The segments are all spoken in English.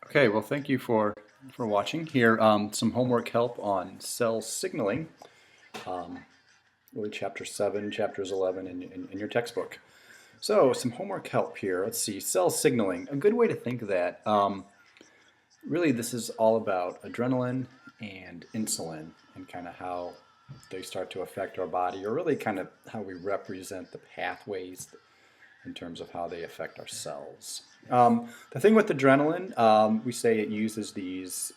Okay, well, thank you for watching. Here, some homework help on cell signaling, um, really chapter 7, chapters 11 in your textbook. So, some homework help here. Let's see, cell signaling. A good way to think of that, really this is all about adrenaline and insulin and kind of how they start to affect our body, or really kind of how we represent the pathways in terms of how they affect our cells. The thing with adrenaline, we say it uses these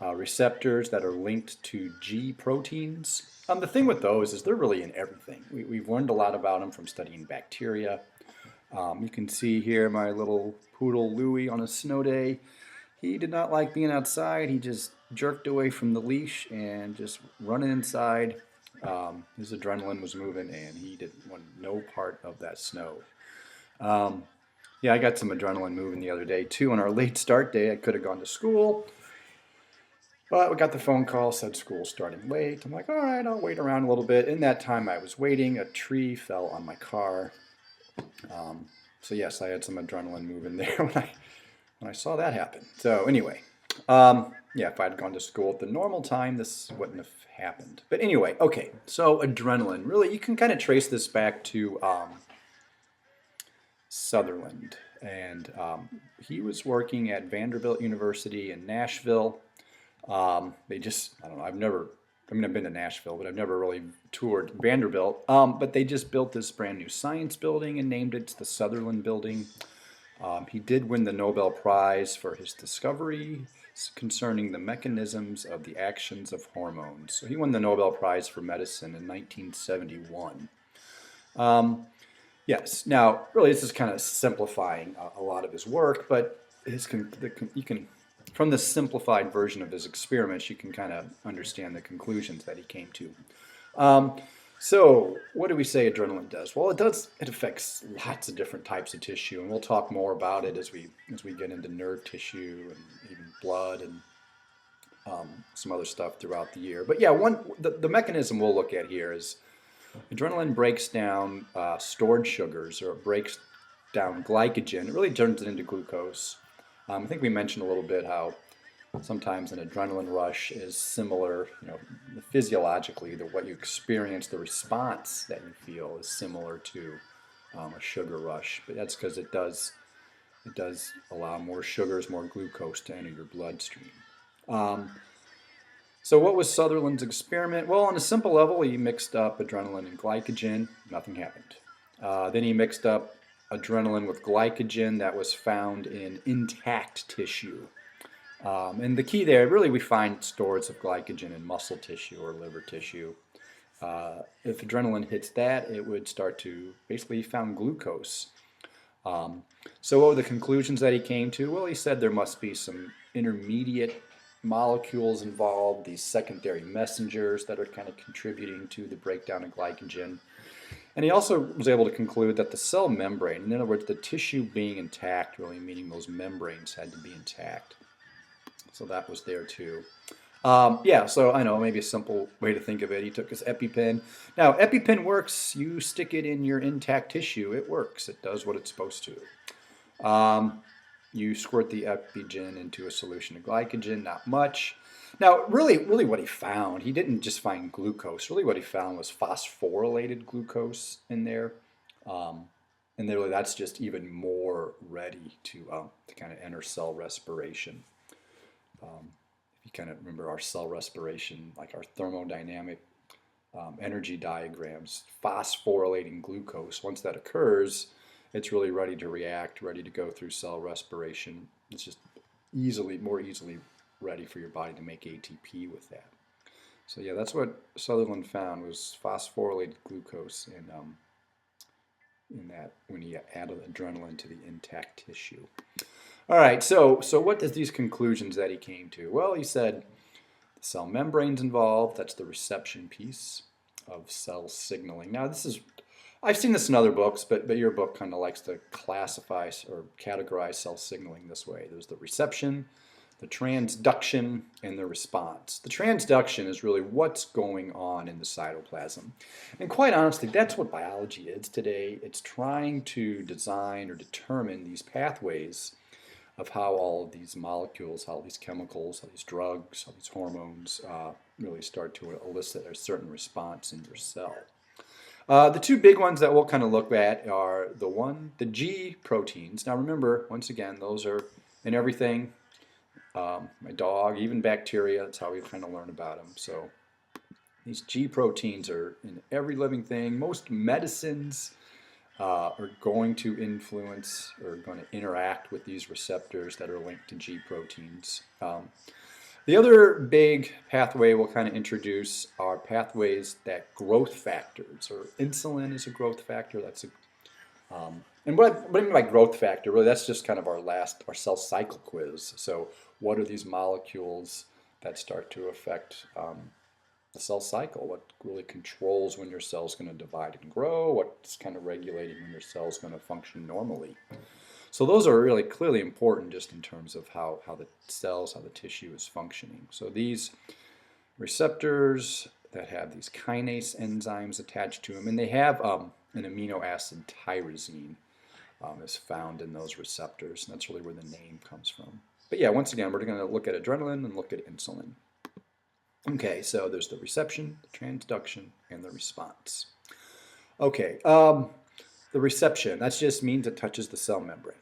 receptors that are linked to G proteins. The thing with those is they're really in everything. We've learned a lot about them from studying bacteria. You can see here my little poodle Louie on a snow day. He did not like being outside. He just jerked away from the leash and just running inside. His adrenaline was moving and he didn't want no part of that snow. Um, yeah, I got some adrenaline moving the other day too. On our late start day, I could have gone to school, but we got the phone call, said school starting late. I'm like, all right, I'll wait around a little bit. In that time I was waiting, a tree fell on my car. So yes, I had some adrenaline moving there when I saw that happen. So anyway, yeah, if I'd gone to school at the normal time, this wouldn't have happened. But anyway, okay, so adrenaline. Really, you can kind of trace this back to Sutherland. And he was working at Vanderbilt University in Nashville. They just, I don't know, I've been to Nashville, but I've never really toured Vanderbilt. But they just built this brand new science building and named it the Sutherland Building. He did win the Nobel Prize for his discovery concerning the mechanisms of the actions of hormones. So he won the Nobel Prize for medicine in 1971. Yes. Now, really, this is kind of simplifying a lot of his work, but you can, from the simplified version of his experiments, you can kind of understand the conclusions that he came to. So, what do we say adrenaline does? Well, it affects lots of different types of tissue, and we'll talk more about it as we get into nerve tissue and even blood and some other stuff throughout the year. But yeah, the mechanism we'll look at here is adrenaline breaks down stored sugars, or it breaks down glycogen. It really turns it into glucose. I think we mentioned a little bit how sometimes an adrenaline rush is similar, physiologically, what you experience, the response that you feel is similar to a sugar rush. But that's because it does allow more sugars, more glucose to enter your bloodstream. So what was Sutherland's experiment? Well, on a simple level, he mixed up adrenaline and glycogen. Nothing happened. Then he mixed up adrenaline with glycogen that was found in intact tissue. And the key there, really, we find stores of glycogen in muscle tissue or liver tissue. If adrenaline hits that, it would start to, basically, he found glucose. So what were the conclusions that he came to? Well, he said there must be some intermediate molecules involved, these secondary messengers that are kind of contributing to the breakdown of glycogen. And he also was able to conclude that the cell membrane, in other words, the tissue being intact, really meaning those membranes had to be intact. So that was there too. Yeah, so I know, maybe a simple way to think of it. He took his EpiPen. Now, EpiPen works. You stick it in your intact tissue. It works. It does what it's supposed to. You squirt the EpiGen into a solution of glycogen, not much. Now, really what he found, he didn't just find glucose. Really what he found was phosphorylated glucose in there. And really that's just even more ready to kind of enter cell respiration. If you kind of remember our cell respiration, like our thermodynamic energy diagrams, phosphorylating glucose, once that occurs, it's really ready to react, ready to go through cell respiration. It's just more easily ready for your body to make ATP with that. So yeah, that's what Sutherland found, was phosphorylated glucose in that when he added adrenaline to the intact tissue. All right, so what is these conclusions that he came to? Well, he said the cell membrane's involved. That's the reception piece of cell signaling. Now, I've seen this in other books, but your book kind of likes to classify or categorize cell signaling this way. There's the reception, the transduction, and the response. The transduction is really what's going on in the cytoplasm. And quite honestly, that's what biology is today. It's trying to design or determine these pathways of how all of these molecules, how these chemicals, how these drugs, how these hormones really start to elicit a certain response in your cell. The two big ones that we'll kind of look at are the G proteins. Now remember, once again, those are in everything. My dog, even bacteria, that's how we kind of learn about them. So these G proteins are in every living thing. Most medicines are going to influence or going to interact with these receptors that are linked to G proteins. The other big pathway we'll kind of introduce are pathways that growth factors, or insulin is a growth factor. That's and what I mean by growth factor, really, that's just kind of our cell cycle quiz. So, what are these molecules that start to affect the cell cycle? What really controls when your cell's going to divide and grow? What's kind of regulating when your cell's going to function normally? So those are really clearly important just in terms of how the cells, how the tissue is functioning. So these receptors that have these kinase enzymes attached to them, and they have an amino acid tyrosine is found in those receptors, and that's really where the name comes from. But yeah, once again, we're going to look at adrenaline and look at insulin. Okay, so there's the reception, the transduction, and the response. Okay, the reception, that just means it touches the cell membrane.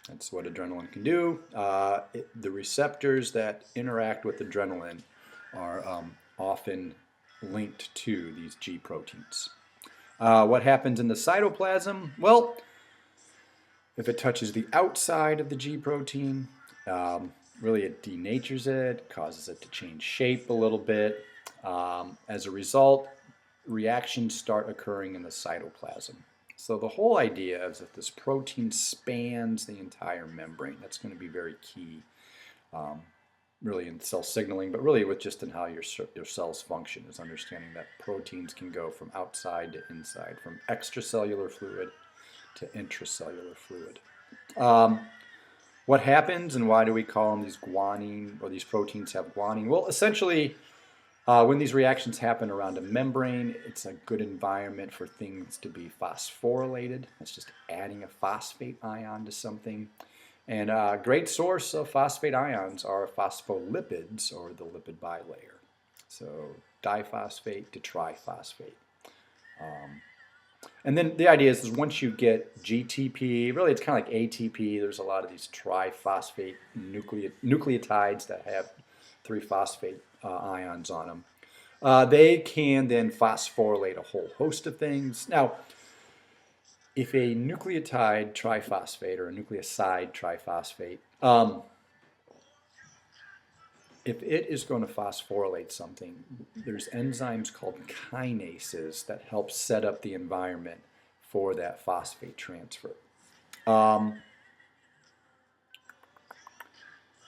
That's what adrenaline can do. The receptors that interact with adrenaline are often linked to these G proteins. What happens in the cytoplasm? Well, if it touches the outside of the G protein, really it denatures it, causes it to change shape a little bit. As a result, reactions start occurring in the cytoplasm. So the whole idea is that this protein spans the entire membrane. That's going to be very key, really in cell signaling, but really with just in how your cells function, is understanding that proteins can go from outside to inside, from extracellular fluid to intracellular fluid. What happens and why do we call them these guanine, or these proteins have guanine? Well, essentially, when these reactions happen around a membrane, it's a good environment for things to be phosphorylated. That's just adding a phosphate ion to something. And a great source of phosphate ions are phospholipids, or the lipid bilayer. So diphosphate to triphosphate. And then the idea is once you get GTP, really it's kind of like ATP, there's a lot of these triphosphate nucleotides that have 3 phosphate ions on them. They can then phosphorylate a whole host of things. Now, if a nucleotide triphosphate or a nucleoside triphosphate, if it is going to phosphorylate something, there's enzymes called kinases that help set up the environment for that phosphate transfer. And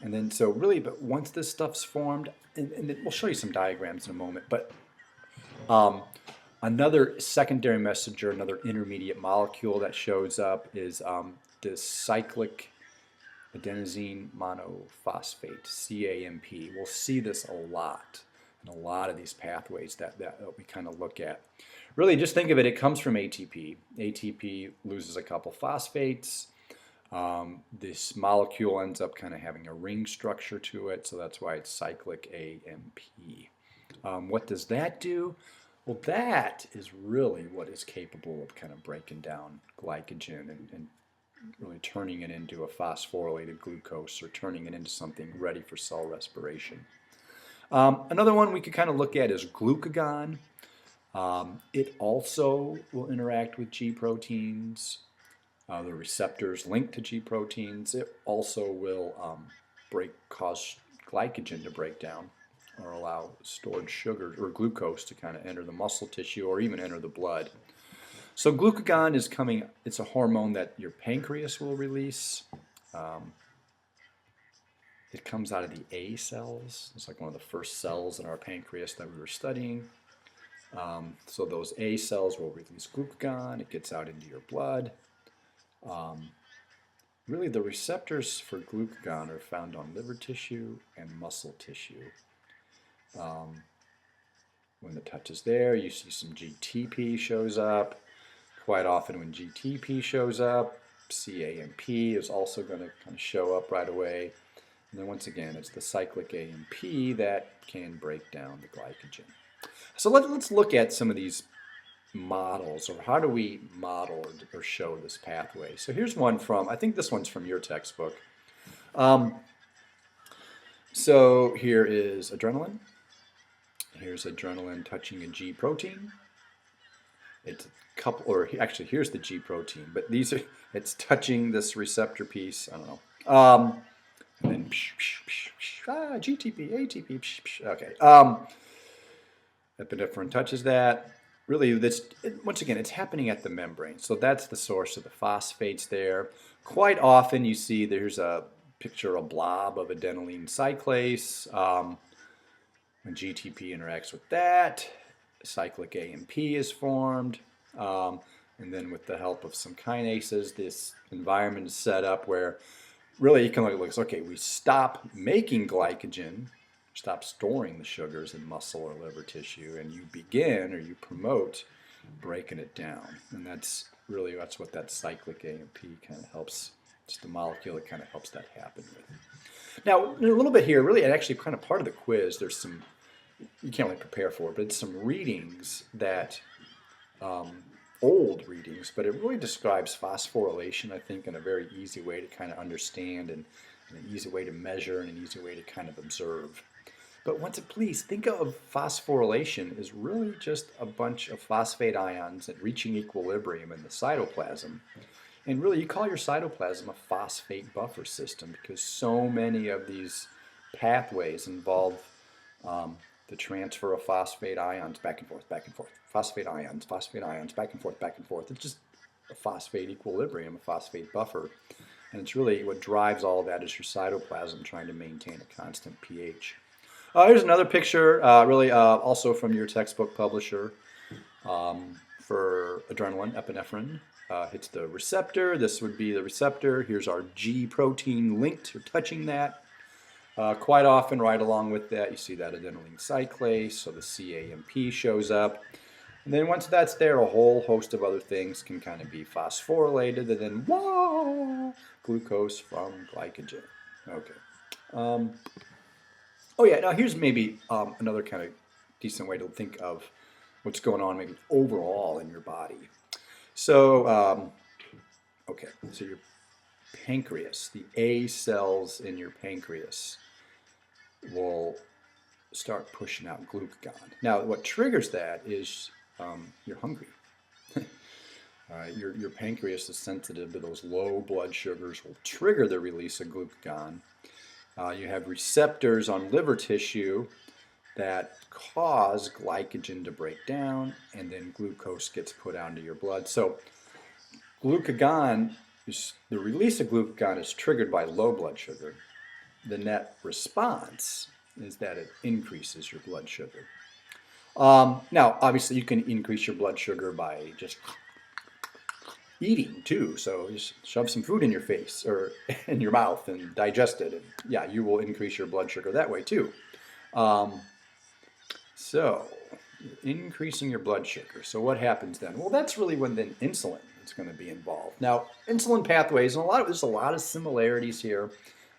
then so really, but once this stuff's formed, and we'll show you some diagrams in a moment, but another secondary messenger, another intermediate molecule that shows up is this cyclic adenosine monophosphate, CAMP. We'll see this a lot in a lot of these pathways that we kind of look at. Really, just think of it, it comes from ATP. ATP loses a couple phosphates. This molecule ends up kind of having a ring structure to it, so that's why it's cyclic AMP. What does that do? Well, that is really what is capable of kind of breaking down glycogen and really turning it into a phosphorylated glucose, or turning it into something ready for cell respiration. Another one we could kind of look at is glucagon. It also will interact with G proteins. The receptors linked to G proteins. It also will cause glycogen to break down, or allow stored sugar or glucose to kind of enter the muscle tissue or even enter the blood. So glucagon is it's a hormone that your pancreas will release. It comes out of the A cells. It's like one of the first cells in our pancreas that we were studying. So those A cells will release glucagon. It gets out into your blood. Really, the receptors for glucagon are found on liver tissue and muscle tissue. When it touches there, you see some GTP shows up. Quite often when GTP shows up, CAMP is also going to kind of show up right away. And then once again, it's the cyclic AMP that can break down the glycogen. So let's look at some of these models, or how do we model or show this pathway. So here's one from, I think this one's from your textbook. So here is adrenaline. Here's adrenaline touching a G protein. It's a couple, or actually here's the G protein, but these are, it's touching this receptor piece, I don't know. And then GTP, ATP, okay. Epinephrine touches that. Really, once again, it's happening at the membrane. So that's the source of the phosphates there. Quite often you see there's a picture, a blob of adenylene cyclase. When GTP interacts with that, cyclic AMP is formed. And then with the help of some kinases, this environment is set up where really you can look at, okay, we stop making glycogen, stop storing the sugars in muscle or liver tissue, and you begin, or you promote, breaking it down. And that's what that cyclic AMP kind of helps, just a molecule that kind of helps that happen with. Now, a little bit here, really, actually kind of part of the quiz, there's some, you can't really prepare for it, but it's some readings that, old readings, but it really describes phosphorylation, I think, in a very easy way to kind of understand, and an easy way to measure, and an easy way to kind of observe. But please think of phosphorylation as really just a bunch of phosphate ions that reaching equilibrium in the cytoplasm. And really, you call your cytoplasm a phosphate buffer system because so many of these pathways involve the transfer of phosphate ions back and forth, phosphate ions, back and forth. It's just a phosphate equilibrium, a phosphate buffer. And it's really what drives all of that is your cytoplasm trying to maintain a constant pH. Here's another picture, really also from your textbook publisher for adrenaline, epinephrine. Hits the receptor. This would be the receptor. Here's our G protein linked or touching that. Quite often, right along with that, you see that adenylene cyclase, so the CAMP shows up. And then once that's there, a whole host of other things can kind of be phosphorylated, and then, whoa, glucose from glycogen. Okay. Oh yeah, now here's maybe another kind of decent way to think of what's going on maybe overall in your body. So, okay, so your pancreas, the A cells in your pancreas will start pushing out glucagon. Now, what triggers that is you're hungry. Your pancreas is sensitive to those low blood sugars, will trigger the release of glucagon. You have receptors on liver tissue that cause glycogen to break down, and then glucose gets put out into your blood. So glucagon, the release of glucagon is triggered by low blood sugar. The net response is that it increases your blood sugar. Now, obviously, you can increase your blood sugar by just eating too. So just shove some food in your face or in your mouth and digest it. And yeah, you will increase your blood sugar that way too. So increasing your blood sugar. So what happens then? Well, that's really when then insulin is going to be involved. Now, insulin pathways, and there's a lot of similarities here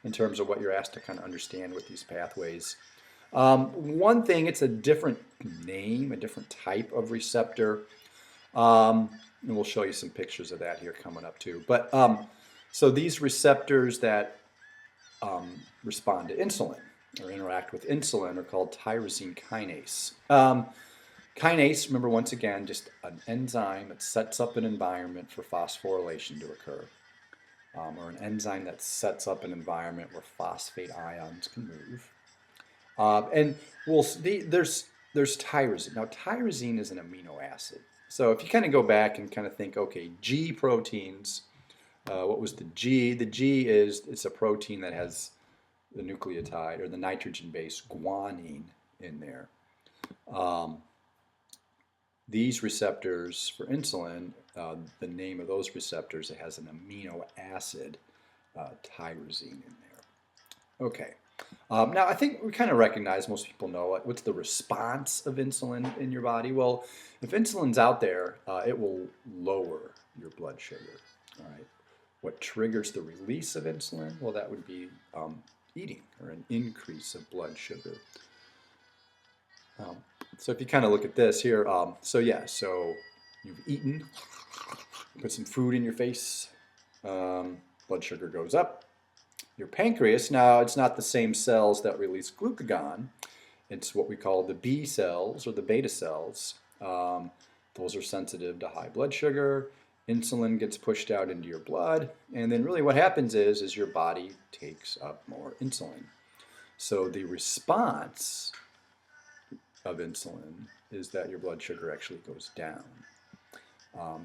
in terms of what you're asked to kind of understand with these pathways. One thing, it's a different name, a different type of receptor. And we'll show you some pictures of that here coming up too. But so these receptors that respond to insulin or interact with insulin are called tyrosine kinase. Kinase, remember once again, just an enzyme that sets up an environment for phosphorylation to occur. Or an enzyme that sets up an environment where phosphate ions can move. And there's tyrosine. Now, tyrosine is an amino acid. So if you kind of go back and kind of think, okay, G proteins, what was the G? The G it's a protein that has the nucleotide or the nitrogen base guanine in there. These receptors for insulin, the name of those receptors, it has an amino acid, tyrosine in there. Okay. Now, I think we kind of recognize, most people know, what's the response of insulin in your body? Well, if insulin's out there, it will lower your blood sugar. All right. What triggers the release of insulin? Well, that would be eating, or an increase of blood sugar. Um, so if you kind of look at this here, so you've eaten, put some food in your face, blood sugar goes up. Your pancreas, now it's not the same cells that release glucagon. It's what we call the B cells or the beta cells. Those are sensitive to high blood sugar. Insulin gets pushed out into your blood, and then really what happens is your body takes up more insulin. So the response of insulin is that your blood sugar actually goes down.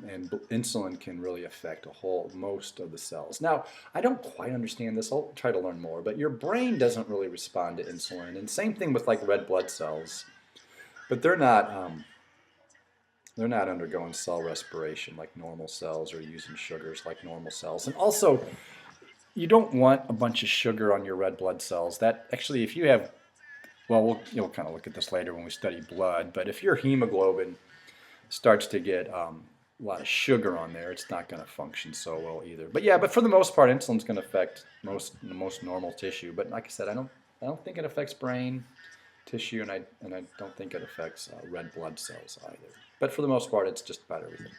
And insulin can really affect most of the cells. Now, I don't quite understand this. I'll try to learn more. But your brain doesn't really respond to insulin, and same thing with like red blood cells. But they're not undergoing cell respiration like normal cells, or using sugars like normal cells. And also, you don't want a bunch of sugar on your red blood cells. That actually, if you have, well, you'll kind of look at this later when we study blood. But if your hemoglobin starts to get a lot of sugar on there, it's not going to function so well either. But for the most part, insulin's going to affect most normal tissue. But like I said, I don't think it affects brain tissue, and I don't think it affects red blood cells either. But for the most part, it's just about everything.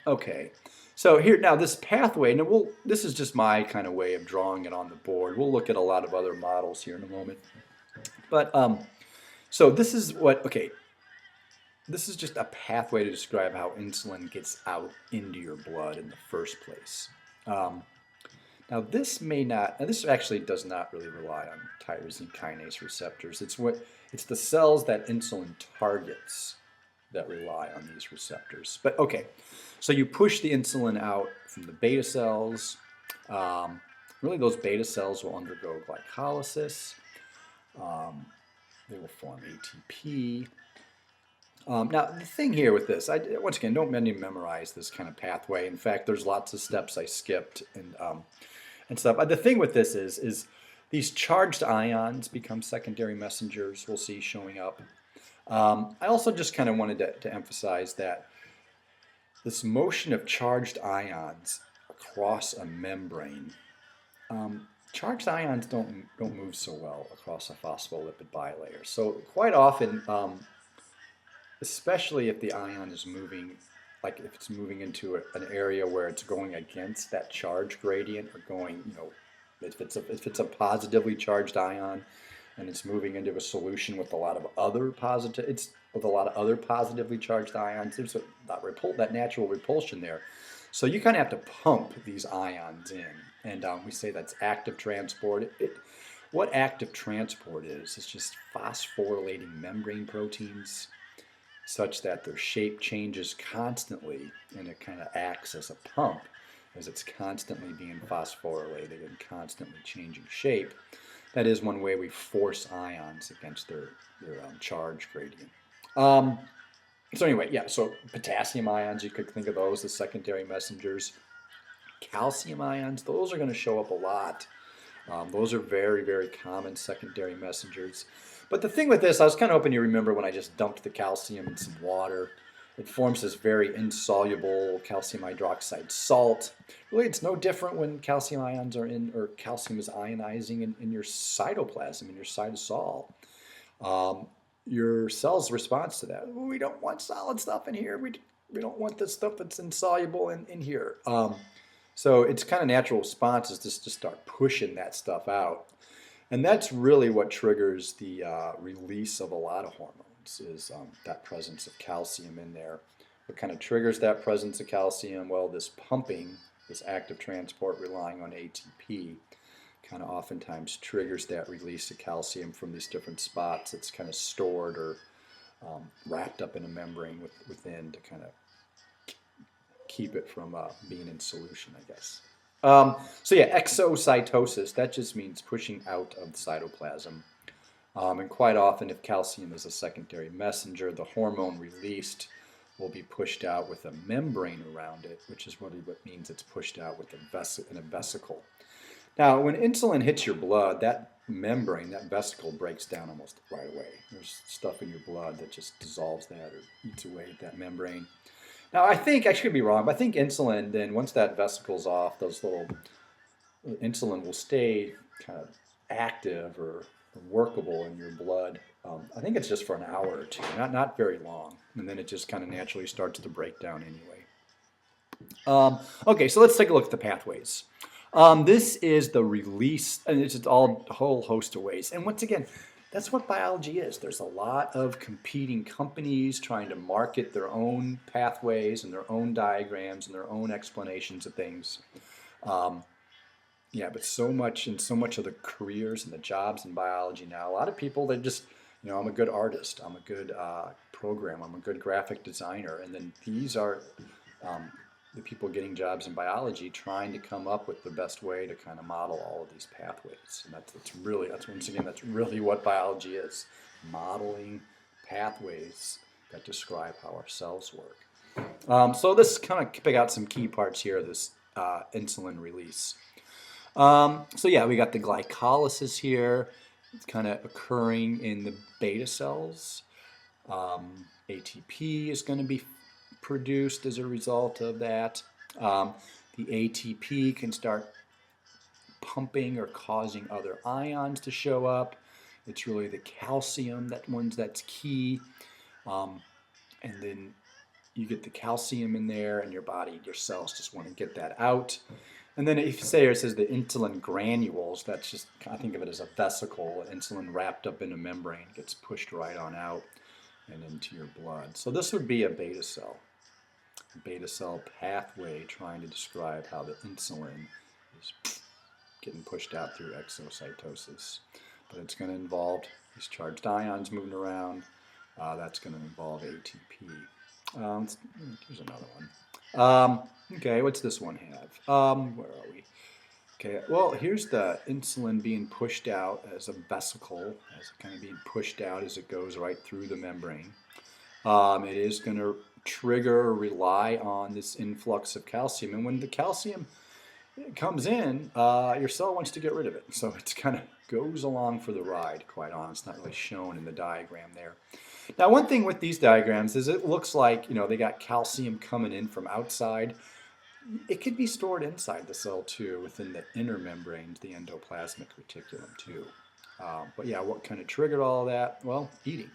Okay, so here now this pathway. Now this is just my kind of way of drawing it on the board. We'll look at a lot of other models here in a moment. But so this is what. Okay. This is just a pathway to describe how insulin gets out into your blood in the first place. Now this actually does not really rely on tyrosine kinase receptors. It's the cells that insulin targets that rely on these receptors. But okay, so you push the insulin out from the beta cells. Really, those beta cells will undergo glycolysis. They will form ATP. Now, the thing here with this, once again, don't memorize this kind of pathway. In fact, there's lots of steps I skipped and stuff. The thing with this is these charged ions become secondary messengers, we'll see showing up. I also just kind of wanted to emphasize that this motion of charged ions across a membrane, charged ions don't move so well across a phospholipid bilayer. So quite often, especially if the ion is moving, like if it's moving into an area where it's going against that charge gradient, or going, if it's a positively charged ion and it's moving into a solution with a lot of other positively charged ions, there's that natural repulsion there. So you kind of have to pump these ions in, and we say that's active transport. What active transport is just phosphorylating membrane proteins, such that their shape changes constantly, and it kind of acts as a pump as it's constantly being phosphorylated and constantly changing shape. That is one way we force ions against their charge gradient. So anyway, so potassium ions, you could think of those as secondary messengers. Calcium ions, those are going to show up a lot. Those are very, very common secondary messengers. But the thing with this, I was kind of hoping you remember when I just dumped the calcium in some water. It forms this very insoluble calcium hydroxide salt. Really, it's no different when calcium ions are or calcium is ionizing in your cytoplasm, in your cytosol. Your cell's response to that, we don't want solid stuff in here. We don't want the stuff that's insoluble in here. So it's kind of natural response is just to start pushing that stuff out. And that's really what triggers the release of a lot of hormones, is that presence of calcium in there. What kind of triggers that presence of calcium? Well, this pumping, this active transport relying on ATP, kind of oftentimes triggers that release of calcium from these different spots. It's kind of stored or wrapped up in a membrane within to kind of keep it from being in solution, I guess. Exocytosis, that just means pushing out of the cytoplasm. And quite often, if calcium is a secondary messenger, the hormone released will be pushed out with a membrane around it, which is what means it's pushed out with in a vesicle. Now, when insulin hits your blood, that membrane, that vesicle, breaks down almost right away. There's stuff in your blood that just dissolves that or eats away at that membrane. Now, I should be wrong, but I think insulin, then once that vesicle's off, those little insulin will stay kind of active or workable in your blood. I think it's just for an hour or two, not very long, and then it just kind of naturally starts to break down anyway. Okay, so let's take a look at the pathways. This is the release, and it's just all a whole host of ways. And once again, that's what biology is. There's a lot of competing companies trying to market their own pathways and their own diagrams and their own explanations of things. Um, yeah, but so much in so much of the careers and the jobs in biology now, a lot of people they just, I'm a good artist, I'm a good programmer, I'm a good graphic designer, and then these are um, the people getting jobs in biology trying to come up with the best way to kind of model all of these pathways. And that's once again, that's really what biology is, modeling pathways that describe how our cells work. So this kind of pick out some key parts here of this insulin release. So yeah, we got the glycolysis here. It's kind of occurring in the beta cells. ATP is going to be produced as a result of that. The ATP can start pumping or causing other ions to show up. It's really the calcium that's key. And then you get the calcium in there, and your cells just want to get that out. And then if you say it says the insulin granules, that's just, I think of it as a vesicle, insulin wrapped up in a membrane, gets pushed right on out and into your blood. So this would be a beta cell pathway trying to describe how the insulin is getting pushed out through exocytosis. But it's going to involve these charged ions moving around. That's going to involve ATP. Here's another one. Okay, what's this one have? Where are we? Okay, well, here's the insulin being pushed out as a vesicle, as kind of being pushed out as it goes right through the membrane. It is going to trigger or rely on this influx of calcium. And when the calcium comes in, your cell wants to get rid of it. So it kind of goes along for the ride, quite honest. Not really shown in the diagram there. Now, one thing with these diagrams is it looks like, they got calcium coming in from outside. It could be stored inside the cell too, within the inner membranes, the endoplasmic reticulum too. But yeah, what kind of triggered all of that? Well, eating.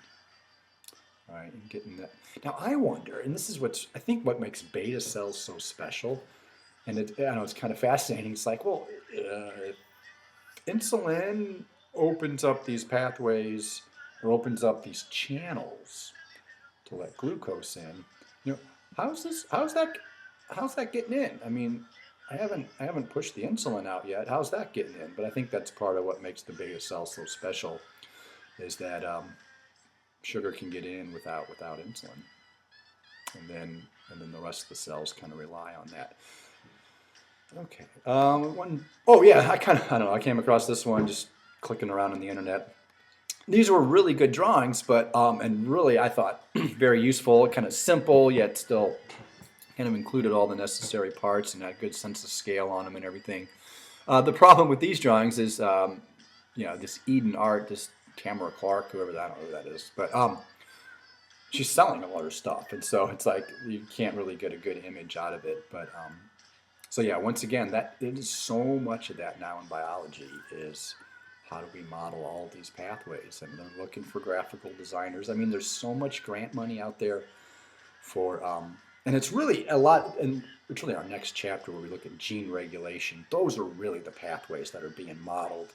All right, and getting that. Now, I wonder, and this is what makes beta cells so special, and I know it's kind of fascinating. It's like, well, insulin opens up these pathways or opens up these channels to let glucose in. How's that getting in? I mean, I haven't pushed the insulin out yet. How's that getting in? But I think that's part of what makes the beta cell so special, is that sugar can get in without insulin, and then the rest of the cells kind of rely on that. Okay. I don't know. I came across this one just clicking around on the internet. These were really good drawings, but and really I thought very useful, kind of simple yet still kind of included all the necessary parts and had a good sense of scale on them and everything. The problem with these drawings is, this Eden Art, this Tamara Clark, I don't know who that is, but she's selling a lot of stuff, and so it's like you can't really get a good image out of it. But so yeah, once again, that there's so much of that now in biology is how do we model all these pathways? And they're looking for graphical designers. I mean, there's so much grant money out there for, and it's really a lot, and it's really our next chapter where we look at gene regulation. Those are really the pathways that are being modeled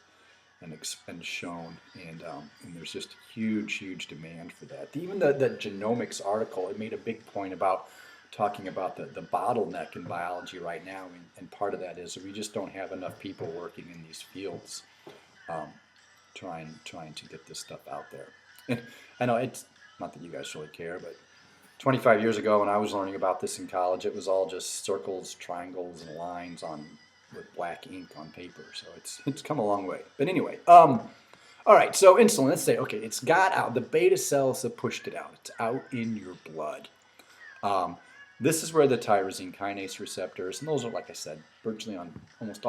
and shown, and there's just huge demand for that. Even the genomics article, it made a big point about talking about the bottleneck in biology right now, and part of that is we just don't have enough people working in these fields trying to get this stuff out there. And I know it's not that you guys really care, but 25 years ago when I was learning about this in college, it was all just circles, triangles, and lines with black ink on paper. So it's come a long way. But anyway, all right, so insulin, let's say, okay, it's got out. The beta cells have pushed it out. It's out in your blood. This is where the tyrosine kinase receptors, and those are, like I said, virtually on almost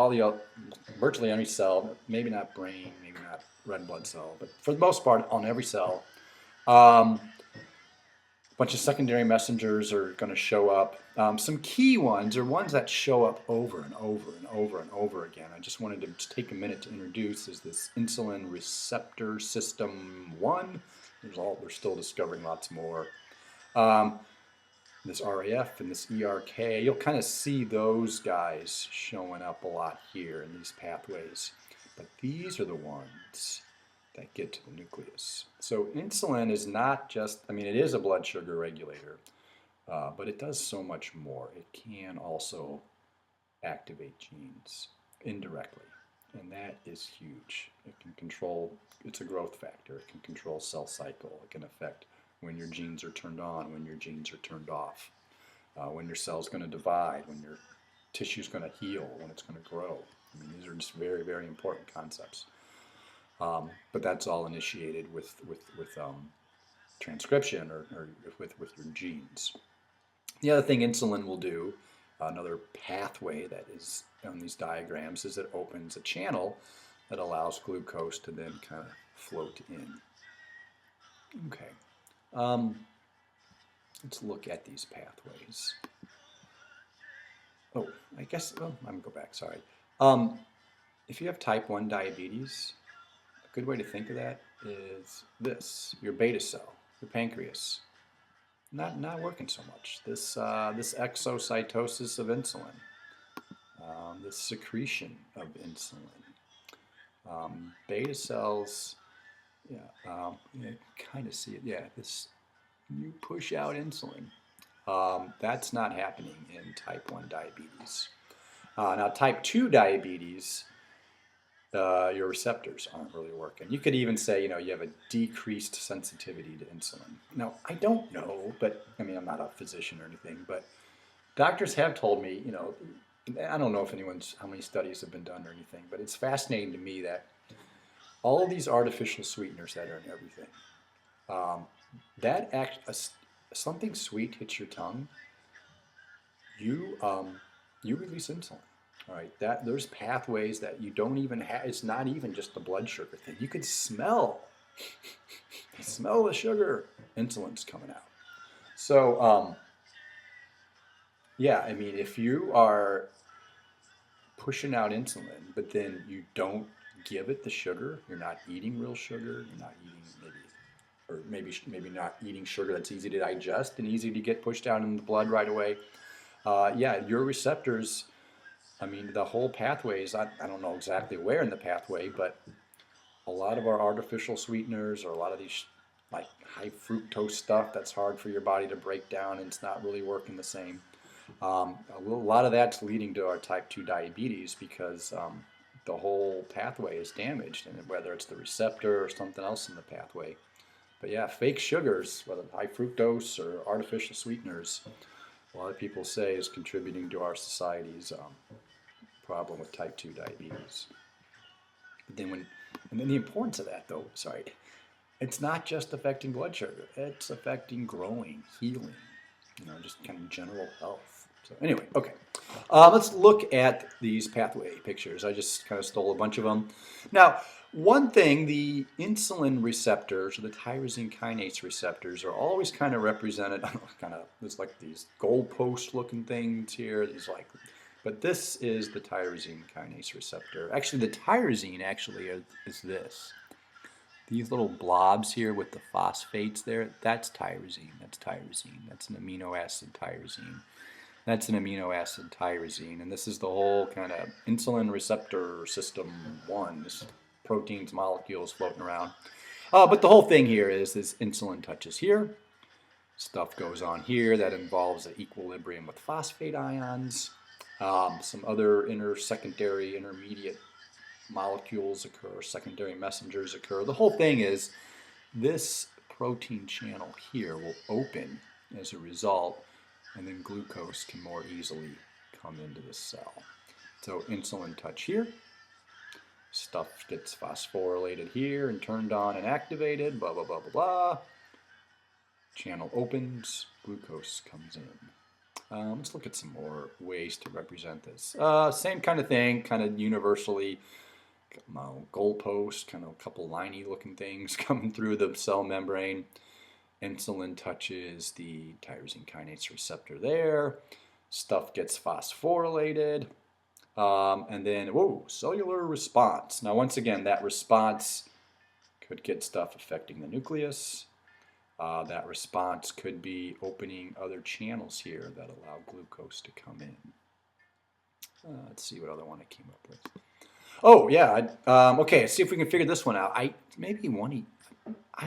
virtually every cell, maybe not brain, maybe not red blood cell, but for the most part on every cell. bunch of secondary messengers are going to show up. Some key ones are ones that show up over and over and over and over again. I just wanted to just take a minute to introduce is this insulin receptor system 1. We're still discovering lots more. This RAF and this ERK, you'll kind of see those guys showing up a lot here in these pathways. But these are the ones that get to the nucleus. So insulin is not just, I mean, it is a blood sugar regulator, but it does so much more. It can also activate genes indirectly, and that is huge. It can control, it's a growth factor. It can control cell cycle. It can affect when your genes are turned on, when your genes are turned off, when your cell's going to divide, when your tissue's going to heal, when it's going to grow. I mean, these are just very, very important concepts. But that's all initiated with transcription or with your genes. The other thing insulin will do, another pathway that is on these diagrams, is it opens a channel that allows glucose to then kind of float in. Okay, let's look at these pathways. Oh, I guess, well, I'm going to go back, sorry. If you have type 1 diabetes, a good way to think of that is this, your beta cell, your pancreas. Not working so much. This exocytosis of insulin, this secretion of insulin. Beta cells, yeah, you kind of see it. Yeah, this, you push out insulin. That's not happening in type 1 diabetes. Now, type 2 diabetes, your receptors aren't really working. You could even say, you have a decreased sensitivity to insulin. Now, I don't know, but I mean, I'm not a physician or anything, but doctors have told me, I don't know if how many studies have been done or anything, but it's fascinating to me that all of these artificial sweeteners that are in everything, something sweet hits your tongue, you release insulin. All right, there's pathways that you don't even have. It's not even just the blood sugar thing. You could smell the sugar. Insulin's coming out. So, yeah, I mean, if you are pushing out insulin, but then you don't give it the sugar, you're not eating real sugar, you're not eating maybe not eating sugar that's easy to digest and easy to get pushed out in the blood right away. Yeah, your receptors, I mean, the whole pathways, I don't know exactly where in the pathway, but a lot of our artificial sweeteners or a lot of these like high fructose stuff that's hard for your body to break down and it's not really working the same. A lot of that's leading to our type 2 diabetes because the whole pathway is damaged, and whether it's the receptor or something else in the pathway. But yeah, fake sugars, whether high fructose or artificial sweeteners, a lot of people say is contributing to our society's problem with type 2 diabetes. But then and then the importance of that though, sorry, it's not just affecting blood sugar, it's affecting growing, healing, just kind of general health. So anyway, okay, let's look at these pathway pictures. I just kind of stole a bunch of them. Now, one thing, the insulin receptors, or the tyrosine kinase receptors, are always kind of represented, there's like these goalpost looking things here, but this is the tyrosine kinase receptor. Actually, the tyrosine is this. These little blobs here with the phosphates there, that's tyrosine. That's an amino acid tyrosine. That's an amino acid tyrosine. And this is the whole kind of insulin receptor system 1. This proteins, molecules floating around. But the whole thing here is this insulin touches here. Stuff goes on here that involves an equilibrium with phosphate ions. Some other secondary, intermediate molecules occur, secondary messengers occur. The whole thing is this protein channel here will open as a result, and then glucose can more easily come into the cell. So insulin touch here, stuff gets phosphorylated here and turned on and activated, blah, blah, blah, blah, blah. Channel opens, glucose comes in. Let's look at some more ways to represent this. Same kind of thing, kind of universally. Goalpost, kind of a couple liney looking things coming through the cell membrane. Insulin touches the tyrosine kinase receptor there. Stuff gets phosphorylated. And then, whoa, cellular response. Now, once again, that response could get stuff affecting the nucleus. That response could be opening other channels here that allow glucose to come in. Let's see what other one I came up with. Oh, yeah. Okay, let's see if we can figure this one out. I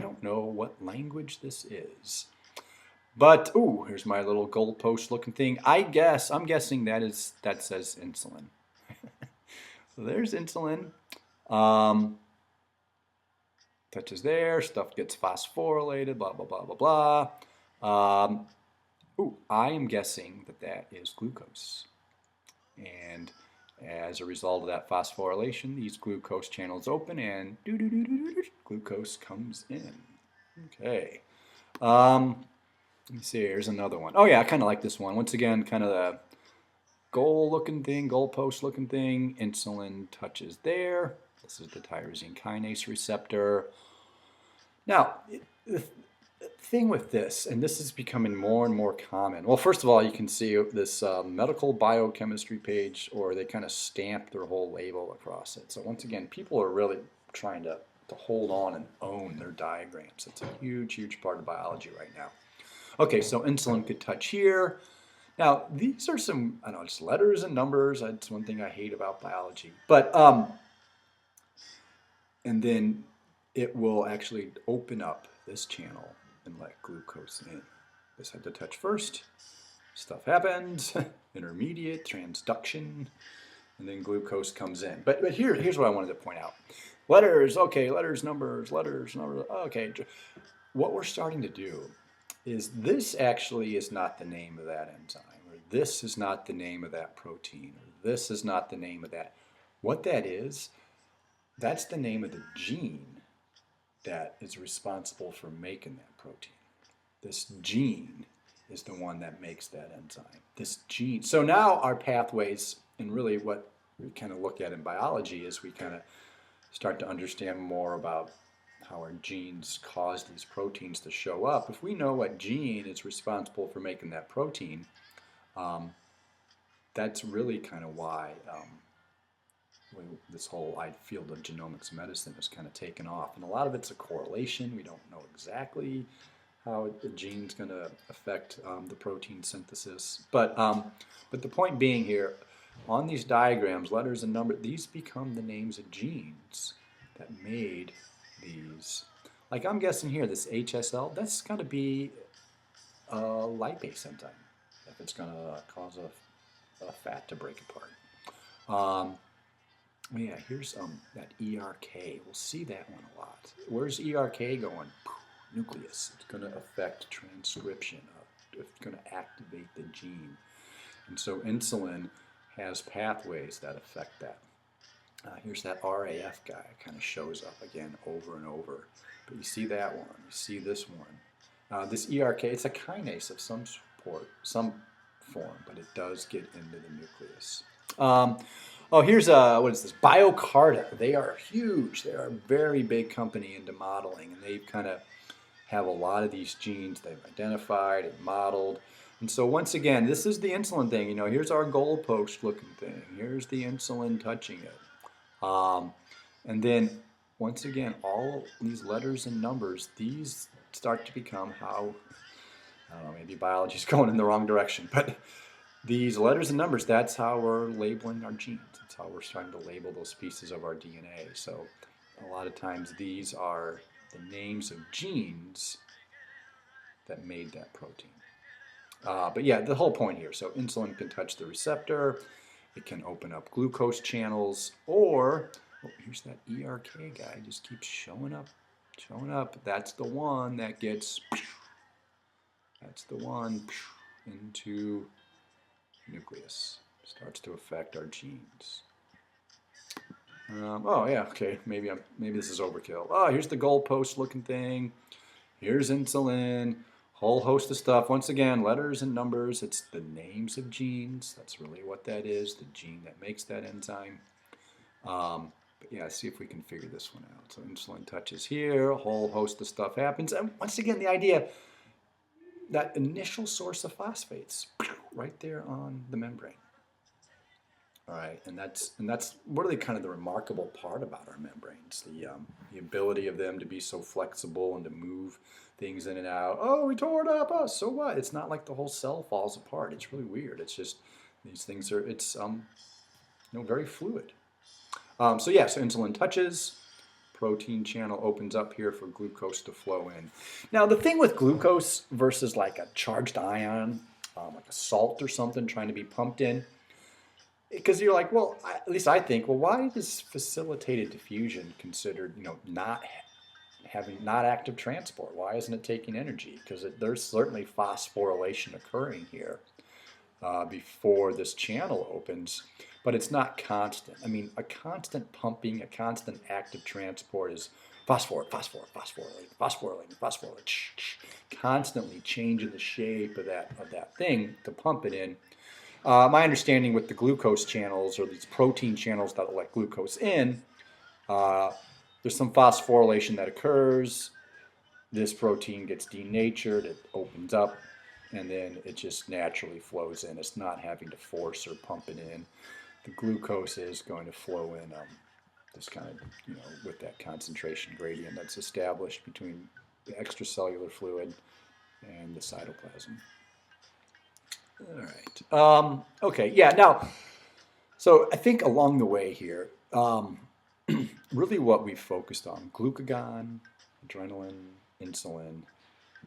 don't know what language this is. But, ooh, here's my little goalpost looking thing. I'm guessing that says insulin. So there's insulin. Touches there, stuff gets phosphorylated, blah, blah, blah, blah, blah. I am guessing that is glucose. And as a result of that phosphorylation, these glucose channels open and glucose comes in. Okay. Let me see, here's another one. Oh yeah, I kind of like this one. Once again, kind of the goalpost looking thing. Insulin touches there. This is the tyrosine kinase receptor. Now, the thing with this, and this is becoming more and more common. Well, first of all, you can see this medical biochemistry page, or they kind of stamp their whole label across it. So once again, people are really trying to hold on and own their diagrams. It's a huge, huge part of biology right now. Okay, so insulin could touch here. Now, these are some, I don't know, just letters and numbers. That's one thing I hate about biology. But, and then it will actually open up this channel and let glucose in. This had to touch first. Stuff happens. Intermediate, transduction, and then glucose comes in. But here's what I wanted to point out. Letters, okay, letters, numbers, okay. What we're starting to do is this actually is not the name of that enzyme, or this is not the name of that protein, or this is not the name of that. What that is, that's the name of the gene that is responsible for making that protein. This gene is the one that makes that enzyme. This gene. So now our pathways, and really what we kind of look at in biology is we kind of start to understand more about how our genes cause these proteins to show up. If we know what gene is responsible for making that protein, that's really kind of why this whole field of genomics medicine has kind of taken off. And a lot of it's a correlation. We don't know exactly how the gene's going to affect the protein synthesis. But the point being here, on these diagrams, letters and numbers, these become the names of genes that made these. Like I'm guessing here, this HSL, that's going to be a lipase enzyme if it's going to cause a fat to break apart. Yeah, here's that ERK. We'll see that one a lot. Where's ERK going? Nucleus. It's going to affect transcription. It's going to activate the gene. And so insulin has pathways that affect that. Here's that RAF guy. It kind of shows up again over and over. But you see that one. You see this one. This ERK, it's a kinase of some form, but it does get into the nucleus. Here's what is this? BioCarta. They are huge. They are a very big company into modeling, and they kind of have a lot of these genes they've identified and modeled. And so once again, this is the insulin thing. You know, here's our goalpost looking thing. Here's the insulin touching it. And then once again, all these letters and numbers, these start to become how, I don't know, maybe biology's going in the wrong direction, but these letters and numbers, that's how we're labeling our genes. That's how we're starting to label those pieces of our DNA. So a lot of times these are the names of genes that made that protein. But yeah, the whole point here. So insulin can touch the receptor. It can open up glucose channels. Or, here's that ERK guy. Just keeps showing up. That's the one that gets, that's the one into nucleus. Starts to affect our genes. Oh yeah, okay. Maybe this is overkill. Oh, here's the goalpost looking thing. Here's insulin. Whole host of stuff. Once again, letters and numbers. It's the names of genes. That's really what that is. The gene that makes that enzyme. But yeah, see if we can figure this one out. So insulin touches here, a whole host of stuff happens. And once again, the idea, that initial source of phosphates, right there on the membrane. All right, and that's really kind of the remarkable part about our membranes, the ability of them to be so flexible and to move things in and out. Oh, we tore it up. Oh, so what? It's not like the whole cell falls apart. It's really weird. It's just these things are very fluid. So yeah, so insulin touches, protein channel opens up here for glucose to flow in. Now the thing with glucose versus like a charged ion, like a salt or something trying to be pumped in, because you're like, well, at least I think, well, why is facilitated diffusion considered, not active transport? Why isn't it taking energy? Because there's certainly phosphorylation occurring here before this channel opens, but it's not constant. I mean, a constant pumping, a constant active transport is phosphorylating, constantly changing the shape of that thing to pump it in. My understanding with the glucose channels, or these protein channels that let glucose in, there's some phosphorylation that occurs. This protein gets denatured, it opens up, and then it just naturally flows in. It's not having to force or pump it in. The glucose is going to flow in this kind of, with that concentration gradient that's established between the extracellular fluid and the cytoplasm. All right. Okay. Yeah. Now, so I think along the way here, really what we've focused on: glucagon, adrenaline, insulin,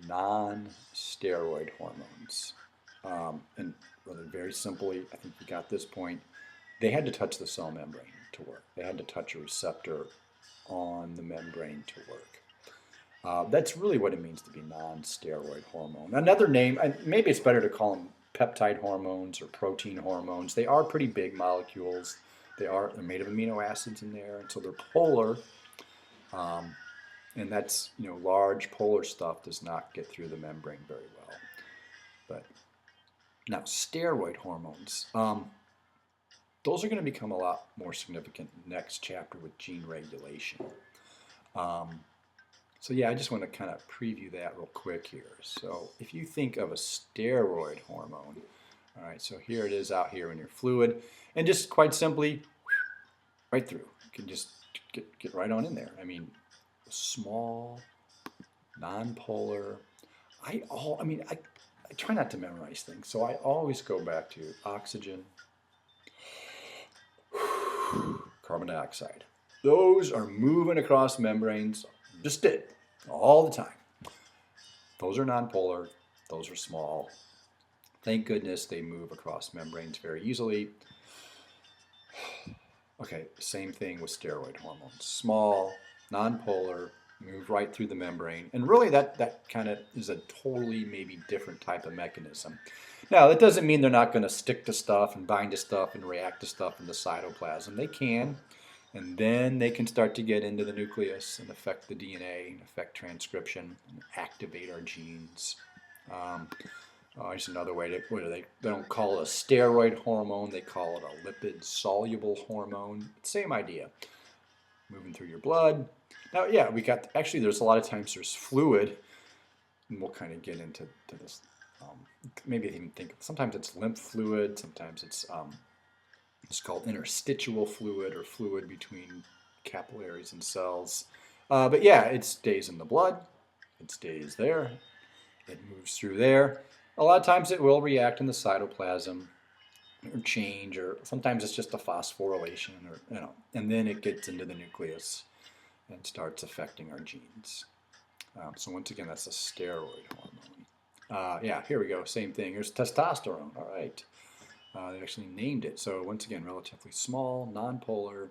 non-steroid hormones, and really very simply, I think we got this point. They had to touch the cell membrane to work. They had to touch a receptor on the membrane to work. That's really what it means to be non-steroid hormone. Another name, maybe it's better to call them peptide hormones or protein hormones. They are pretty big molecules. They're made of amino acids in there, and so they're polar. And that's, large polar stuff does not get through the membrane very well. But now steroid hormones, those are going to become a lot more significant next chapter with gene regulation. So yeah, I just want to kind of preview that real quick here. So if you think of a steroid hormone, all right, so here it is out here in your fluid, and just quite simply, right through. You can just get right on in there. I mean, small, non-polar. I try not to memorize things, so I always go back to oxygen, carbon dioxide. Those are moving across membranes, just did, all the time. Those are non-polar, those are small. Thank goodness they move across membranes very easily. Okay, same thing with steroid hormones. Small, non-polar, move right through the membrane. And really that kind of is a totally maybe different type of mechanism. Now, that doesn't mean they're not going to stick to stuff and bind to stuff and react to stuff in the cytoplasm. They can, and then they can start to get into the nucleus and affect the DNA, and affect transcription, and activate our genes. Here's another way to put it. They don't call it a steroid hormone, they call it a lipid-soluble hormone. Same idea. Moving through your blood. Now, yeah, actually there's a lot of times there's fluid, and we'll kind of get into this. Maybe even sometimes it's lymph fluid, sometimes it's called interstitial fluid, or fluid between capillaries and cells. But yeah, it stays in the blood, it stays there, it moves through there. A lot of times it will react in the cytoplasm or change, or sometimes it's just a phosphorylation, or and then it gets into the nucleus and starts affecting our genes. So once again, that's a steroid hormone. Yeah, here we go, same thing. Here's testosterone. All right, they actually named it. So once again, relatively small, non-polar,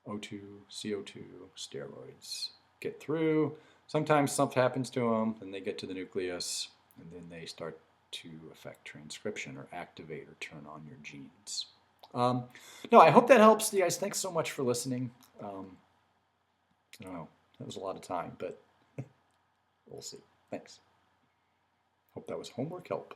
O2, CO2, steroids get through. Sometimes something happens to them, and they get to the nucleus, and then they start to affect transcription or activate or turn on your genes. No, I hope that helps you guys. Thanks so much for listening. I don't know, that was a lot of time, but we'll see. Thanks. Hope that was homework help.